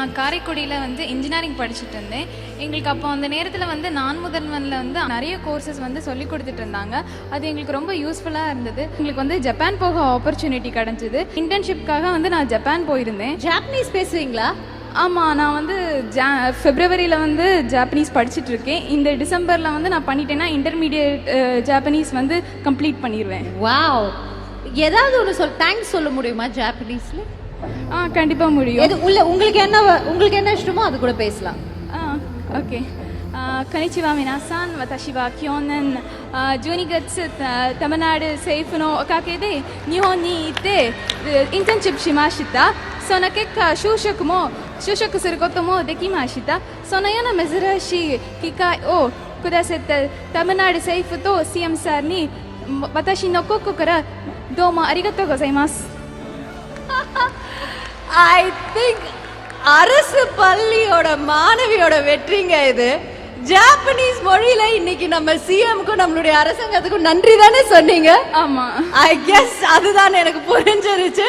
நான் காரைக்குடியில் வந்து இன்ஜினியரிங் படிச்சுட்டு இருந்தேன். எங்களுக்கு அப்போ அந்த நேரத்தில் வந்து நான் முதல்வனில் வந்து நிறைய கோர்சஸ் வந்து சொல்லி கொடுத்துட்டு இருந்தாங்க. அது எங்களுக்கு ரொம்ப யூஸ்ஃபுல்லாக இருந்தது. எங்களுக்கு வந்து ஜப்பான் போக ஆப்பர்ச்சுனிட்டி கிடச்சிது. இன்டர்ன்ஷிப்காக வந்து நான் ஜப்பான் போயிருந்தேன். ஜாப்பனீஸ் பேசுவீங்களா? ஆமாம், நான் வந்து ஃபெப்ரவரியில் வந்து ஜாப்பனீஸ் படிச்சுட்டு இருக்கேன். இந்த டிசம்பரில் வந்து நான் பண்ணிட்டேன்னா இன்டர்மீடியட் ஜாப்பனீஸ் வந்து கம்ப்ளீட் பண்ணிடுவேன். வாவ், ஏதாவது ஒன்று தேங்க்ஸ் சொல்ல முடியுமா ஜாப்பனீஸில்? கண்டிப்பாக முடியும். எது உங்களுக்கு என்ன இஷ்டமோ அது கூட பேசலாம். ஓகே. こんにちは皆さん。私は去年12月タマナール政府のおかげで日本に行ってインターンシップしました。その結果就職することもできました。そのような珍しい機会をくださったタマナール政府と CM さんに私の心からどうもありがとうございます。ஐ திங்க் அரசு பள்ளியோட மாணவியோட வெற்றிங்க இது. ஜாப்பனீஸ் மொழியில இன்னைக்கு நம்ம சிஎம்க்கும் நம்மளுடைய அரசாங்கத்துக்கும் நன்றி தானே சொன்னீங்க? ஆமா, ஐ கெஸ் அதுதான் எனக்கு புரிஞ்சிருச்சு.